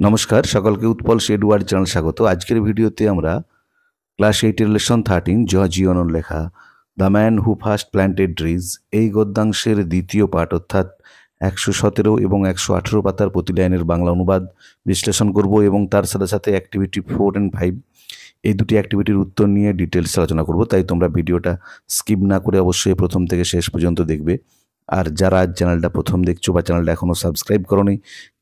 নমস্কার সকলকে Utpal Edward channel স্বাগত। আজকের ভিডিওতে আমরা ক্লাস 8 লেসন 13 জর্জি অরওয়েল লেখা the man who first planted trees এই গদ্যাংশের দ্বিতীয় পাঠ অর্থাৎ 117 এবং 118 পাতার প্রতি লাইনের বাংলা অনুবাদ বিশ্লেষণ করব এবং তার সাথে সাথে অ্যাক্টিভিটি 4 and 5 এই দুটি অ্যাক্টিভিটির উত্তর নিয়ে ডিটেলস আলোচনা করব। তাই তোমরা ভিডিওটা স্কিপ না করে অবশ্যই প্রথম থেকে শেষ পর্যন্ত দেখবে। আর যারা চ্যানেলটা প্রথম দেখছো বা চ্যানেলটা এখনও সাবস্ক্রাইব করোনি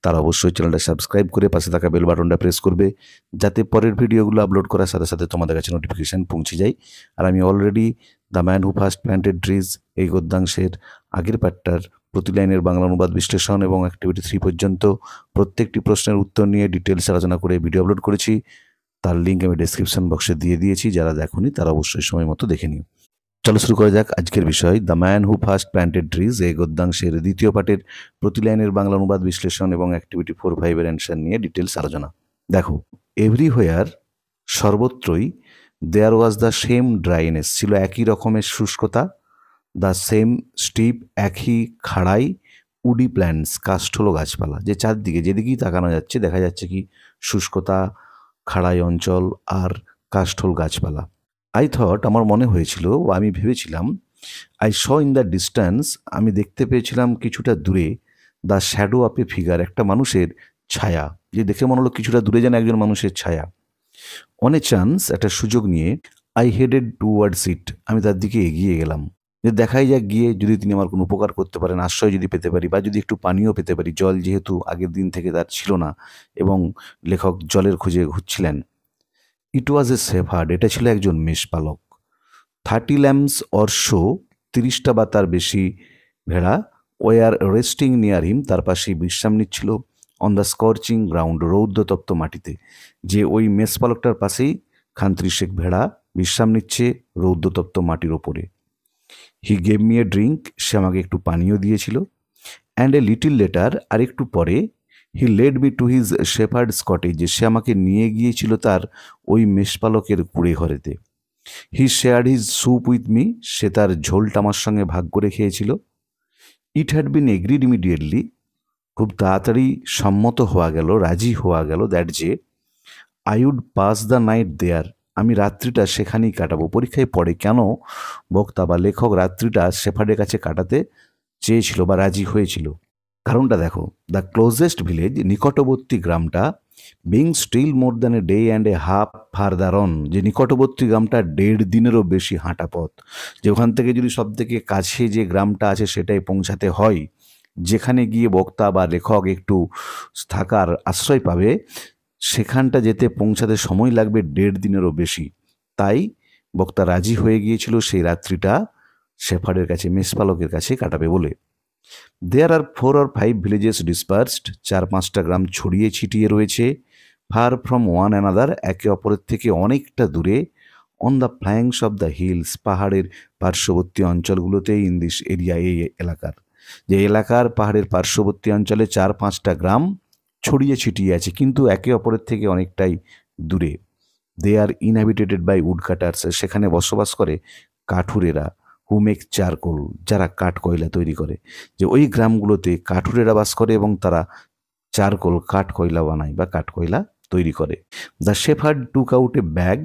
তারা অবশ্যই চ্যানেলটা সাবস্ক্রাইব করে পাশে থাকা বেল বাটনটা প্রেস করবে, যাতে পরের ভিডিওগুলো আপলোড করার সাথে সাথে তোমাদের কাছে নোটিফিকেশান পৌঁছে যায়। আর আমি already the man who first planted trees এই গদ্যাংশের আগের পার্টটার প্রতি লাইনের বাংলা অনুবাদ বিশ্লেষণ এবং অ্যাক্টিভিটি 3 পর্যন্ত প্রত্যেকটি প্রশ্নের উত্তর নিয়ে ডিটেলস আলোচনা করে ভিডিও আপলোড করেছি। তার লিঙ্ক আমি ডেসক্রিপশন বক্সে দিয়ে দিয়েছি, যারা দেখোনি তারা অবশ্যই সময় মতো দেখে নিও। চলো শুরু করা যাক আজকের বিষয় the man who first planted trees এই গদ্যাংশের দ্বিতীয় পাঠের প্রতি লাইনের বাংলা অনুবাদ বিশ্লেষণ এবং অ্যাক্টিভিটি 4-5 এর অ্যান্সার নিয়ে ডিটেলস আলোচনা। দেখো, এভরিহোয়ার সর্বত্রই দেয়ার ওয়াজ দ্য সেম ড্রাইনেস ছিল একই রকমের শুষ্কতা, দ্য সেম স্টিপ একই খাড়াই, উডি প্ল্যান্টস কাষ্ঠল গাছপালা, যে চারদিকে যেদিকেই তাকানো যাচ্ছে দেখা যাচ্ছে কি শুষ্কতা, খাড়াই অঞ্চল আর কাষ্ঠল গাছপালা। আই থট আমার মনে হয়েছিল বা আমি ভেবেছিলাম, I saw in the distance আমি দেখতে পেয়েছিলাম কিছুটা দূরে, the shadow of A figure একটা মানুষের ছায়া, যে দেখে মনে হলো কিছুটা দূরে যেন একজন মানুষের ছায়া। অন এ চান্স একটা সুযোগ নিয়ে আই হেডেড টুয়ার্ডস ইট আমি তার দিকে এগিয়ে গেলাম, যে দেখাই যাক গিয়ে যদি তিনি আমার কোনো উপকার করতে পারেন, আশ্রয় যদি পেতে পারি বা যদি একটু পানীয় পেতে পারি। জল যেহেতু আগের দিন থেকে তার ছিল না এবং লেখক জলের খোঁজে ঘুরছিলেন। ইট ওয়াজ এ শেফার্ড এটা ছিল একজন মেষপালক। 30 ল্যাম্পস অর শো 30টা বা তার বেশি ভেড়া ওয়ার রেস্টিং নিয়ার হিম তার পাশেই বিশ্রাম নিচ্ছিল। অন দ্য স্কর্চিং গ্রাউন্ড রৌদ্রতপ্ত মাটিতে, যে ওই মেষপালকটার পাশেই 30 ভেড়া বিশ্রাম নিচ্ছে রৌদ্রতপ্ত মাটির ওপরে। He gave me a drink সে আমাকে একটু পানীয় দিয়েছিল। অ্যান্ড এ লিটিল লেটার আর একটু পরে he led me to his shepherd cottage যে সে আমাকে নিয়ে গিয়েছিল তার ওই মেষপালকের কুড়ে ঘরেতে। He shared his soup with me সে তার ঝোলটা আমার সঙ্গে ভাগ করে খেয়েছিল। It had been agreed immediately খুব তাড়াতাড়ি সম্মত হওয়া গেল, রাজি হওয়া গেল, দ্যাট যে I would pass the night there আমি রাত্রিটা সেখানেই কাটাবো। পরীক্ষায় পড়ে কেন বক্তা বা লেখক রাত্রিটা শেফার্ডের কাছে কাটাতে চেয়েছিল বা রাজি হয়েছিল। কারণটা দেখো, দ্য ক্লোজেস্ট ভিলেজ নিকটবর্তী গ্রামটা, being still more than a day and a half farther on যে নিকটবর্তী গ্রামটা 1.5 দিনেরও বেশি হাঁটা পথ, যে ওখান থেকে যদি সব থেকে কাছে যে গ্রামটা আছে সেটাই পৌঁছাতে হয়, যেখানে গিয়ে বক্তা বা লেখক একটু থাকার আশ্রয় পাবে, সেখানটা যেতে পৌঁছাতে সময় লাগবে 1.5 দিনেরও বেশি। তাই বক্তা রাজি হয়ে গিয়েছিল সেই রাত্রিটা শেফার্ডের কাছে মেষপালকের কাছে কাটাবে বলে। দেয়ার আর 4 or 5 ভিলেজেস ডিসপার্সড 4-5টা গ্রাম ছড়িয়ে ছিটিয়ে রয়েছে। ফার ফ্রম ওয়ান অ্যানাদার একে অপরের থেকে অনেকটা দূরে। On the flanks of the hills পাহাড়ের পার্শ্ববর্তী অঞ্চলগুলোতে ইন দিস এরিয়া এই এলাকার, যে এলাকার পাহাড়ের পার্শ্ববর্তী অঞ্চলে 4-5টা গ্রাম ছড়িয়ে ছিটিয়ে আছে কিন্তু একে অপরের থেকে অনেকটাই দূরে। দে আর ইনহ্যাবিটেটেড বাই উড কাটার্স সেখানে বসবাস করে কাঠুরেরা, হু মেক চারকোল যারা কাঠ কয়লা তৈরি করে, যে ওই গ্রামগুলোতে কাঠুরেরা বাস করে এবং তারা চারকোল কাঠ কয়লা বানায় বা কাঠ কয়লা তৈরি করে। The shepherd took out a bag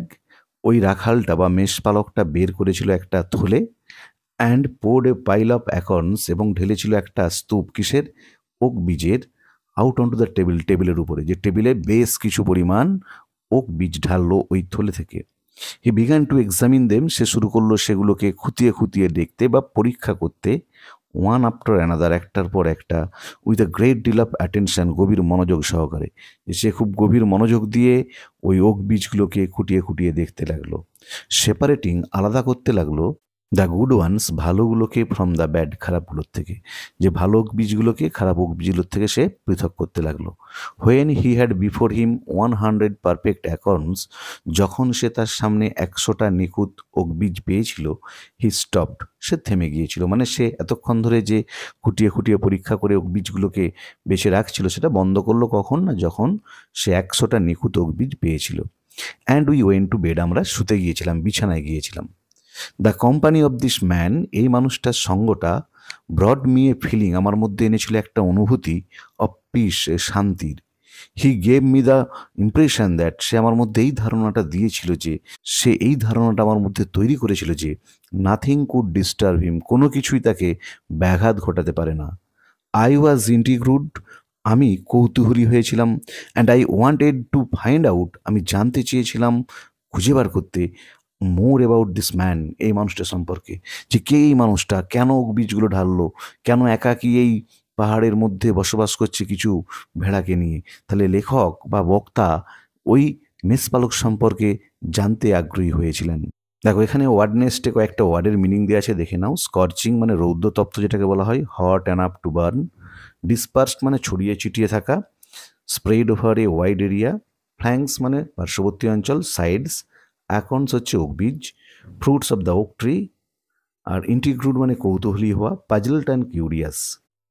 ওই রাখালটা বা মেষপালকটা বের করেছিল একটা থলে। And poured a pile of acorns এবং ঢেলেছিল একটা স্তূপ কিসের, ওক বীজের, out on to the table টেবিলের উপরে, যে টেবিলে বেশ কিছু পরিমাণ ওক বীজ ঢাললো ওই থলে থেকে। He began to examine them সে শুরু করলো সেগুলোকে খুঁটিয়ে খুঁটিয়ে দেখতে বা পরীক্ষা করতে। ওয়ান আফটার অ্যানাদার একটার পর একটা, with a great deal of attention গভীর মনোযোগ সহকারে, সে খুব গভীর মনোযোগ দিয়ে ওই ওক বীজগুলোকে খুঁটিয়ে খুঁটিয়ে দেখতে লাগলো। সেপারেটিং আলাদা করতে লাগলো দ্য গুড ওয়ান্স ভালোগুলোকে ফ্রম দ্য ব্যাড খারাপগুলোর থেকে, যে ভালো বীজগুলোকে খারাপ ওক বীজগুলোর থেকে সে পৃথক করতে লাগলো। When he had before him 100 perfect acorns যখন সে তার সামনে 100টা নিখুঁত ওক বীজ পেয়েছিল, হি স্টপড সে থেমে গিয়েছিল। মানে সে এতক্ষণ ধরে যে খুঁটিয়ে খুঁটিয়ে পরীক্ষা করে ওক বীজগুলোকে বেছে রাখছিল সেটা বন্ধ করলো কখন না, যখন সে 100টা নিখুঁত ওক বীজ পেয়েছিল। And we went to bed আমরা শুতে গিয়েছিলাম, বিছানায় গিয়েছিলাম। The company of this man এই মানুষটার সঙ্গটা ব্রড মি এ ফিলিং আমার মধ্যে এনেছিল একটা অনুভূতি অফ পিস শান্তির। He gave me the impression that, সে আমার মধ্যে এই ধারণাটা দিয়েছিল যে, সে এই ধারণাটা আমার মধ্যে তৈরি করেছিল যে নাথিং কুড ডিস্টার্ব হিম, কোনো কিছুই তাকে ব্যাঘাত ঘটাতে পারে না। আই ওয়াজ ইন্টিগ্রুড, আমি কৌতূহলী হয়েছিলাম। And I wanted to find out, আমি জানতে চেয়েছিলাম, খুঁজে বার করতে, মোর অ্যাবাউট দিস ম্যান, এই মানুষটা সম্পর্কে, যে কে এই মানুষটা, কেন বীজগুলো ঢাললো, কেন একাকী এই পাহাড়ের মধ্যে বসবাস করছে কিছু ভেড়াকে নিয়ে। তাহলে লেখক বা বক্তা ওই মেষপালক সম্পর্কে জানতে আগ্রহী হয়েছিলেন। দেখো এখানে ওয়ার্ড নেস্টে কয়েকটা ওয়ার্ডের মিনিং দেওয়া আছে, দেখে নাও। স্কর্চিং মানে রৌদ্রতপ্ত যেটাকে বলা হয়, hot and up to burn. Dispersed মানে ছড়িয়ে ছিটিয়ে থাকা, spread over a wide area. Flanks মানে পার্শ্ববর্তী অঞ্চল, সাইডস। অ্যাকর্নস হচ্ছে ওক বীজ, fruits of the oak tree. আর ইন্টিগ্রুড মানে কৌতূহলী হওয়া, পাজলড অ্যান্ড কিউরিয়াস।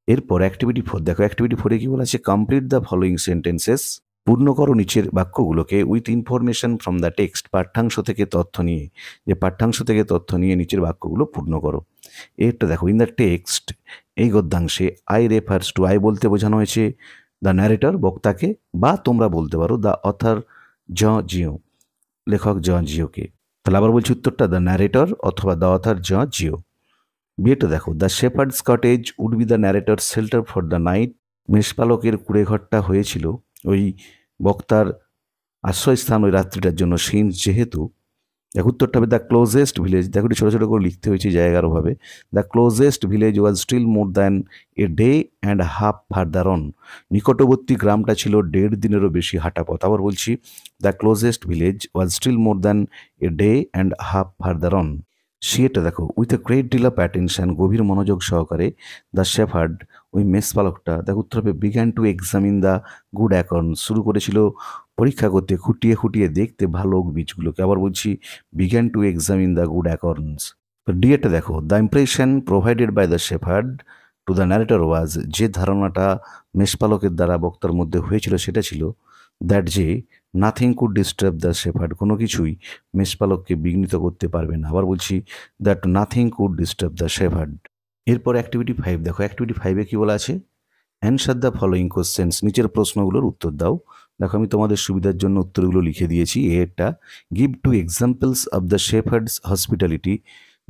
এরপর অ্যাক্টিভিটি 4 দেখো, অ্যাক্টিভিটি 4-এ কি বলা আছে, কমপ্লিট দ্য ফলোয়িং সেন্টেন্সেস, পূর্ণ করো নিচের বাক্যগুলোকে with information from the text, পাঠ্যাংশ থেকে তথ্য নিয়ে, যে পাঠ্যাংশ থেকে তথ্য নিয়ে নিচের বাক্যগুলো পূর্ণ করো। এরটা দেখো, ইন দ্য টেক্সট, এই গদ্যাংশে আই রেফার্স টু, আই বলতে বোঝানো হয়েছে দ্য ন্যারেটর, বক্তাকে, বা তোমরা বলতে পারো দ্য অথর জন জিও, লেখক জন জিওকে। তাহলে আবার বলছি উত্তরটা, দ্য ন্যারেটর অথবা দ্য অথর জন জিও। বিয়েটা দেখো, the shepherd's cottage would be the narrator shelter for the night, মেষপালকের কুড়েঘরটা হয়েছিল ওই বক্তার আশ্রয়স্থান ওই রাত্রিটার জন্য, সিন্স যেহেতু। দেখো উত্তরটা হবে দ্য ক্লোজেস্ট ভিলেজ, দেখো ছোটো ছোটো করে লিখতে হয়েছে জায়গার অভাবে। The closest village was still more than a day and half farther on, নিকটবর্তী গ্রামটা ছিল 1.5 দিনেরও বেশি হাঁটা পথ। আবার বলছি, the closest village was still more than a day and half farther on. সিয়েটা দেখো, with a great deal of attention, গভীর মনোযোগ সহকারে, দ্য শেফার্ড, ওই মেষপালকটা, দেখো উত্তর হবে began to examine the good acorn, শুরু করেছিল পরীক্ষা করতে, খুঁটিয়ে খুঁটিয়ে দেখতে ভালো বীজগুলোকে। আবার বলছি, began to examine the good acorns. তো ডিএটা দেখো, the impression provided by the shepherd to the narrator was, যে ধারণাটা মেষপালকের দ্বারা বক্তার মধ্যে হয়েছিল সেটা ছিল দ্যাট, যে nothing could disturb the shepherd, কোনো কিছুই মেষপালককে বিঘ্নিত করতে পারবে না। আবার বলছি, that nothing could disturb the shepherd. এরপর অ্যাক্টিভিটি 5 দেখো, অ্যাক্টিভিটি 5-এ কি বলা আছে, অ্যান্সার দ্য ফলোয়িং কোশ্চেন্স, নিচের প্রশ্নগুলোর উত্তর দাও। দেখো আমি তোমাদের সুবিধার জন্য উত্তরগুলো লিখে দিয়েছি। এরটা, give two examples of the shepherd's hospitality,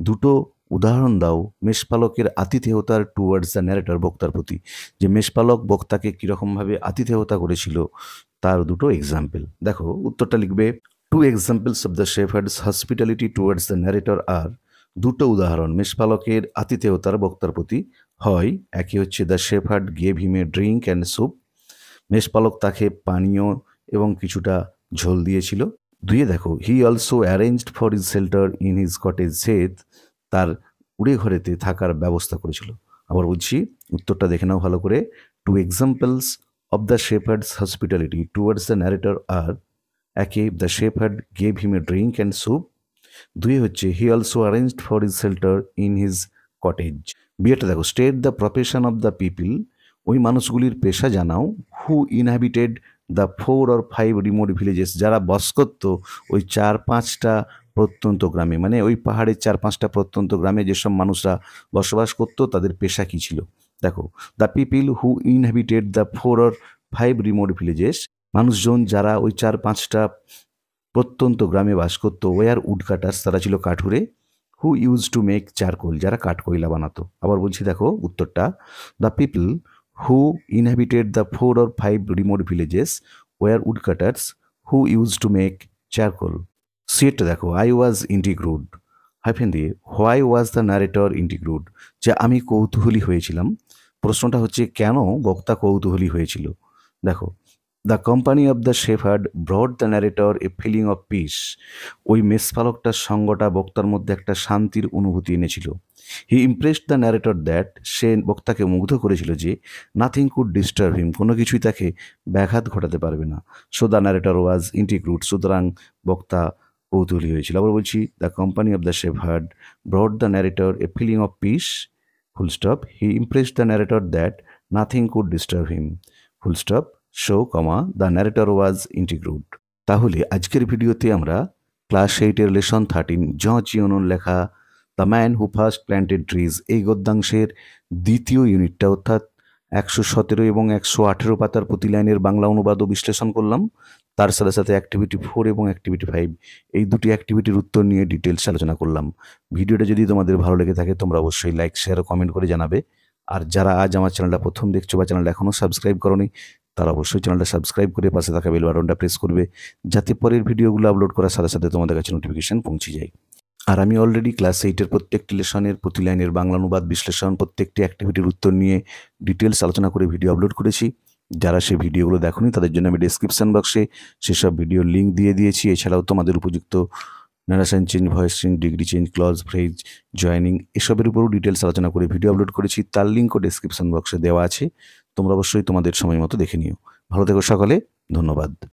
দুটো উদাহরণ দাও মেষপালকের আতিথেয়তার টুয়ার্ডস দ্য ন্যারেটর, বক্তার প্রতি, যে মেষপালক বক্তাকে কীরকমভাবে আতিথেয়তা করেছিল তার দুটো এক্সাম্পল। দেখো উত্তরটা লিখবে, two examples of the shepherd's hospitality towards the narrator আর, দুটো উদাহরণ মেষপালকের আতিথেয়তার বক্তার প্রতি হয়। একই হচ্ছে, the shepherd gave him a drink and soup, মেষপালক তাকে পানীয় এবং কিছুটা ঝোল দিয়েছিল। 2-এ দেখো, he also arranged for his shelter in his cottage, সেদ তার উড়ে ঘরেতে থাকার ব্যবস্থা করেছিল। আবার বলছি, উত্তরটা দেখে নাও ভালো করে, two examples of the shepherd's hospitality towards the narrator আর, একে the shepherd gave him a drink and soup, 2-এ হচ্ছে he also arranged for his shelter in his cottage. বিয়েটা দেখো, state the profession of the people, ওই মানুষগুলির পেশা জানাও, who inhabited the 4 or 5 remote villages, যারা বস করত ওই 4-5টা প্রত্যন্ত গ্রামে, মানে ওই পাহাড়ের 4-5টা প্রত্যন্ত গ্রামে যেসব মানুষরা বসবাস করত তাদের পেশা কী ছিল। দেখো, the people who inhabited the 4 or 5 remote villages, মানুষজন যারা ওই 4-5টা প্রত্যন্ত গ্রামে বাস করতো, ওয়ার উড কাটার্স, তারা ছিল কাঠুরে, who use to make charcoal, যারা কাঠকয়লা বানাতো। আবার বলছি দেখো উত্তরটা, the people who inhabited the 4 or 5 remote villages were wood cutters who use to make charcoal. সিটটা দেখো, আই ওয়াজ ইন্টিগ্রুড, হাইফেন দিয়ে, why was the narrator intrigued, যে আমি কৌতূহলী হয়েছিলাম। প্রশ্নটা হচ্ছে কেন বক্তা কৌতূহলী হয়েছিল। দেখো, the company of the shepherd brought the narrator a feeling of peace, ওই মেষপালকটার সঙ্গটা বক্তার মধ্যে একটা শান্তির অনুভূতি এনেছিল। He impressed the narrator that, সে বক্তাকে মুগ্ধ করেছিল যে নাথিং কুড ডিস্টার্ব হিম, কোনো কিছুই তাকে ব্যাঘাত ঘটাতে পারবে না। So the narrator was intrigued, সুতরাং বক্তা কৌতূহলী হয়েছিল। আবার বলছি, the company of the shepherd brought the narrator a feeling of peace, full stop, he impressed the narrator that nothing could disturb him, full stop, so comma the narrator was intrigued. তাহলে আজকের ভিডিওতে আমরা class 8-এর lesson 13 জন জিওনন লেখা the man who first planted trees, এই গদ্যাংশের দ্বিতীয় ইউনিটটা অর্থাৎ 117 এবং 118 পাতার প্রতি লাইনের বাংলা অনুবাদ ও বিশ্লেষণ করলাম। তার সাথে সাথে অ্যাক্টিভিটি 4 এবং অ্যাক্টিভিটি 5 এই দুটি অ্যাক্টিভিটির উত্তর নিয়ে ডিটেলস আলোচনা করলাম। ভিডিওটা যদি তোমাদের ভালো লেগে থাকে তোমরা অবশ্যই লাইক, শেয়ার ও কমেন্ট করে জানাবে। আর যারা আজ আমার চ্যানেলটা প্রথম দেখছো বা চ্যানেলটা এখনও সাবস্ক্রাইব করোনি, তারা অবশ্যই চ্যানেলটা সাবস্ক্রাইব করে পাশে থাকা বেল বাটনটা প্রেস করবে, যাতে পরের ভিডিওগুলো আপলোড করার সাথে সাথে তোমাদের কাছে নোটিফিকেশন পৌঁছে যায়। আর আমি অলরেডি ক্লাস 8-এর প্রত্যেকটি লেসনের প্রতি লাইনের বাংলা অনুবাদ বিশ্লেষণ, প্রত্যেকটি অ্যাক্টিভিটির উত্তর নিয়ে ডিটেলস আলোচনা করে ভিডিও আপলোড করেছি। যারা সেই ভিডিওগুলো দেখোনি তাদের জন্য আমি ডেসক্রিপশন বক্সে সেসব ভিডিওর লিঙ্ক দিয়ে দিয়েছি। এছাড়াও তোমাদের উপযুক্ত narration change, voice change, degree change, clause, phrase, joining এসবের উপরও ডিটেলস আলোচনা করে ভিডিও আপলোড করেছি। তার লিঙ্কও ডেসক্রিপশন বক্সে দেওয়া আছে। তোমরা অবশ্যই তোমাদের সময় মতো দেখে নিও। ভালো থেকো সকলে, ধন্যবাদ।